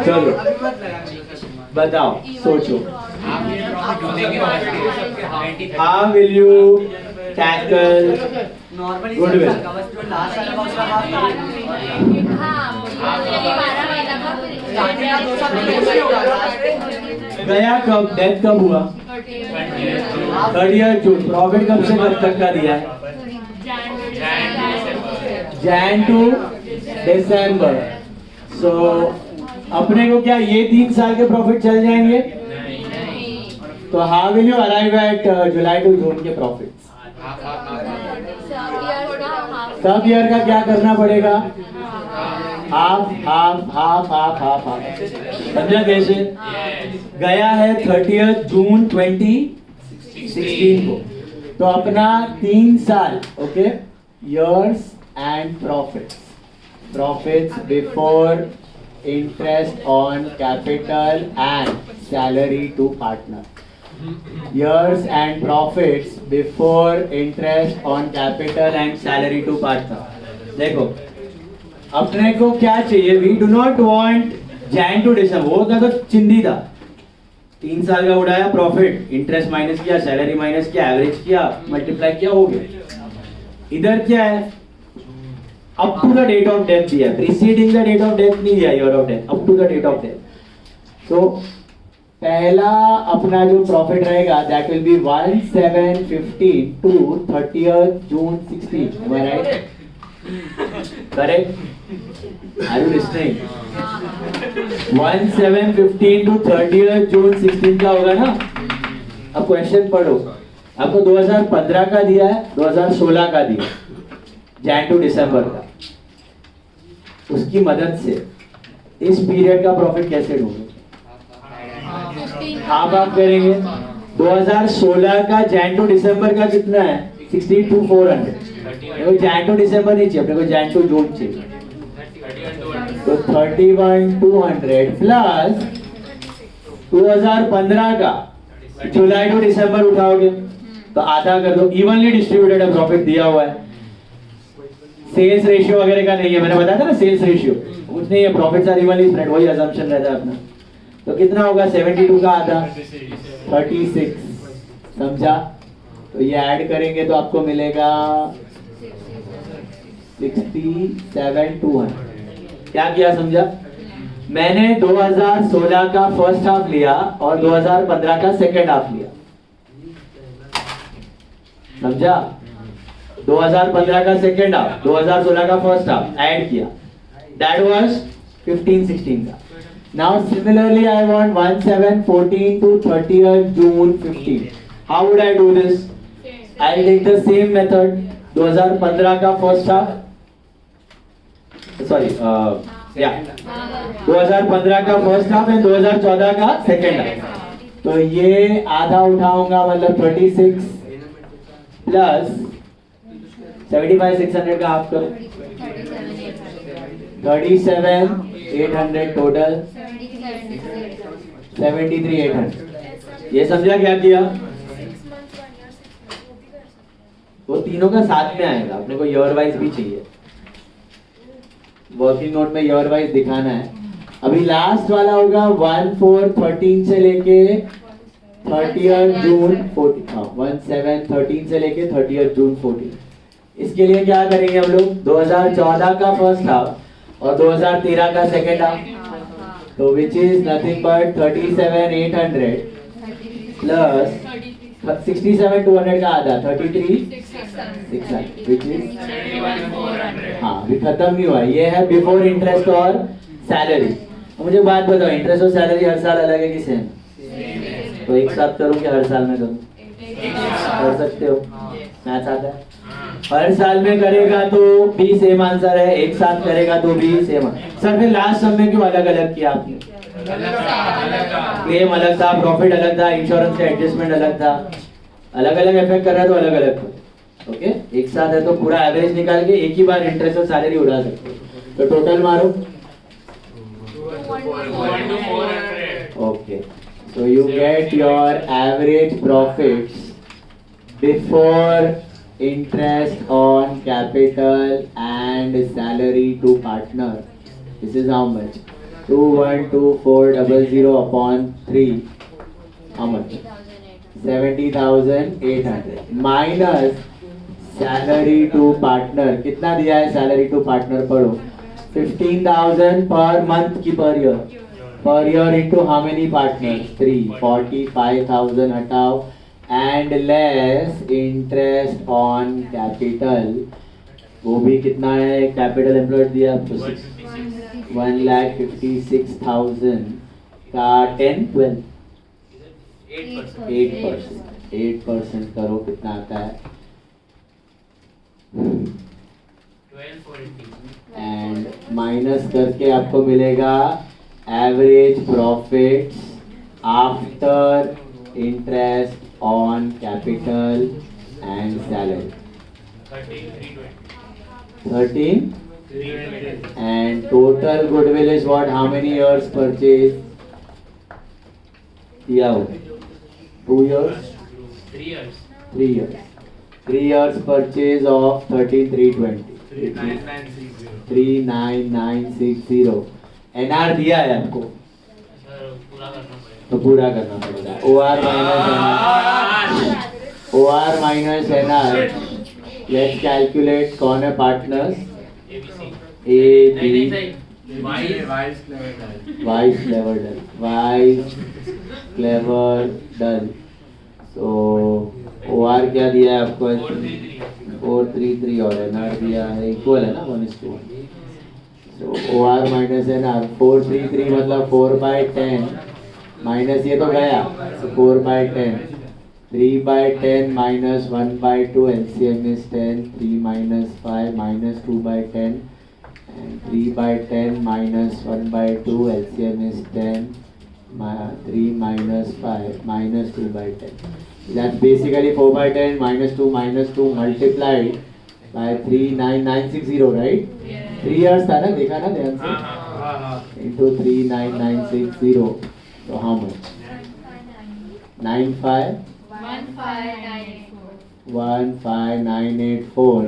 चलो बताओ, सोचो, how will you tackle goodwill? गया कब, डेथ कब हुआ? 30 जून। प्रॉफिट कब से कब तक का दिया है? जैन टू दिसंबर। सो अपने को क्या ये 3 साल के प्रॉफिट चल जाएंगे? तो how will you arrive at July to June के प्रॉफिट्स? सब ईयर का क्या करना पड़ेगा? Half half half half half half. समझा कैसे? गया है 30 जून 2016 को, तो अपना 3 साल, okay, years and profits before interest on capital and salary to partner. Years and profits before interest on capital and salary to partner. देखो अपने को क्या चाहिए? We do not want Jan to December. वो था तो चिंदी था, 3 साल का उड़ाया प्रॉफिट, इंटरेस्ट माइनस किया, सैलरी माइनस किया, एवरेज किया, मल्टीप्लाई किया, हो गया। इधर क्या है? Up to the date of death दिया, preceding the date of death नहीं दिया, year of death, up to the date of death. तो पहला अपना जो प्रॉफिट रहेगा that will be 1715 to 30 June 16। Am I right? Correct? Are you listening? 1715 to 30 June 16 का होगा ना? अब क्वेश्चन पढ़ो, आपको 2015 का दिया है, 2016 का दिया, जैन टू दिसंबर का। उसकी मदद से इस पीरियड का प्रॉफिट कैसे ढूंढोगे? हाफ हाफ करेंगे। 2016 का जैन टू दिसंबर का कितना है? 62,400। जैन टू दिसंबर नहीं चाहिए अपने को, जैन टू जून चाहिए। तो 31,200 प्लस 2015 का जुलाई टू दिसंबर उठाओगे तो आधा कर दो। इवनली डिस्ट्रीब्यूटेड है, प्रॉफिट दिया हुआ है, सेल्स रेशियो वगैरह का नहीं है। मैंने बताया था ना, सेल्स रेशियो कुछ नहीं है, प्रॉफिट्स आर इवनली स्प्रेड, वही अजम्पशन रहता है अपना। तो कितना होगा? 72 का आधा 36। समझा? तो ये ऐड करेंगे तो आपको मिलेगा 67,200। क्या किया समझा? मैंने 2016 का फर्स्ट हाफ लिया और 2015 का सेकेंड हाफ लिया। समझा? 2015 का सेकेंड हाफ, 2016 का फर्स्ट हाफ ऐड किया, दैट वाज 15-16 का। Now similarly I want 1714 to 30th June 15. How would I do this? I'll take the same method. 2015 का फर्स्ट हाफ, सॉरी 2015 का फर्स्ट हाफ एंड 2014 का second half. तो ये आधा उठाऊंगा, मतलब 36 प्लस 75,600 का हाफ करो, 37,800 टोटल, 73,800। ये समझा क्या किया? वो तीनों का साथ में आएगा, अपने को ईयर वाइज भी चाहिए, वर्किंग नोट में ईयर वाइज दिखाना है। अभी लास्ट वाला होगा 1/4/13 से लेके 30th जून 14, 1/7/13 से लेके 30th जून 14। इसके लिए क्या करेंगे हम लोग? 2014 का फर्स्ट हाफ और 2013 का सेकेंड हाफ, तो which is nothing but 37,800 plus 67,200 का आधा 33,600 विच इज, हाँ अभी खत्म नहीं हुआ। ये है बिफोर इंटरेस्ट और सैलरी। मुझे बात बताओ, इंटरेस्ट और सैलरी हर साल अलग है कि सेम? तो एक साथ करूँ कि हर साल में करूँ? कर सकते हो, मैथ आता है। हर साल में करेगा तो भी सेम आंसर है, एक साथ करेगा तो भी सेम। सर फिर लास्ट सब में क्यों अलग अलग किया आपने? क्लेम अलग था, प्रॉफिट अलग था, इंश्योरेंस का एडजस्टमेंट अलग था, अलग अलग इफेक्ट कर रहा है तो अलग अलग करो। ओके, एक साथ है तो पूरा एवरेज निकाल के एक ही बार इंटरेस्ट और सैलरी उड़ा सकते हो। तो टोटल मारो। Okay, so you get your average profits before interest on capital and salary to partner. This is how much? 212400 upon 3. How much? 70,800 minus salary to partner. कितना दिया है salary to partner? पढ़ो. 15,000 per month की per year. Per year into how many partners? 3. 45,000 हटाओ and less interest on capital. वो भी कितना है? Capital employed दिया आपको 1,56,000 का 10-12 8% करो कितना आता है? 1240 एंड माइनस करके आपको मिलेगा average profit after interest on capital and salary 13 and total goodwill is what? How many years purchase? दिया हो 2 years? 3 years. 3 years purchase of 13,320. 39,960. NR दिया है आपको तो पूरा करना पड़ेगा. OR minus NR. Let's calculate कौन है partners? Vice clever dull. So OR क्या दिया है आपको? 433 और NR दिया है इक्वल है ना 1:1. So OR minus NR 433 मतलब 4/10 माइनस ये तो गया so 4/10. 3/10 minus 1/2 LCM is 10. 3 minus 5 minus 2/10 and 3/10 minus 1/2 LCM is 10. 3 minus 5 minus 2/10. That's basically 4/10 minus 2 multiplied by 39960, right? 3 years था ना, देखा ना ध्यान से? Into 39960. So how much? 95 15984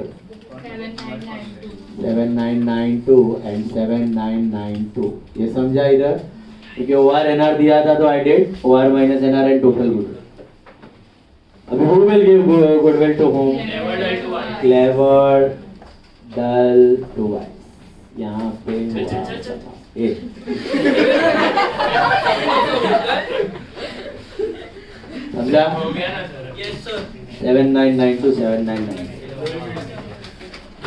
7992 and 7992. ये समझा इधर? क्योंकि OR NR दिया था तो I did OR minus NR and total goodwill. अभी who will give goodwill to whom? Clever dull to wise. यहाँ पे समझा? 7992 7992.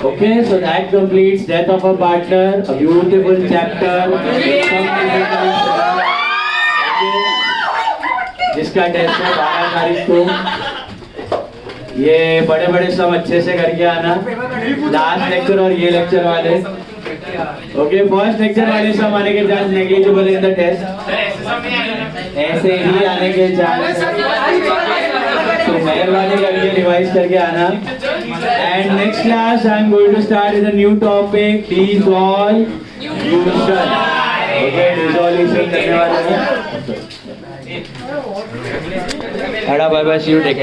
Okay, so that completes Death of a Partner, a beautiful chapter. जिसका test है 12 तारीख को. ये बड़े बड़े सब अच्छे से करके आना. लास्ट लेक्चर और ये लेक्चर वाले. ओके, फर्स्ट लेक्चर वाले सब आने के chance negligible in the test. ऐसे ही आने के चांस. तो मेहरबानी करके रिवाइज करके आना. And next class I am going to start with a new topic, dissolution. Okay, dissolution करने वाले हैं. Bye bye, see you. Take care.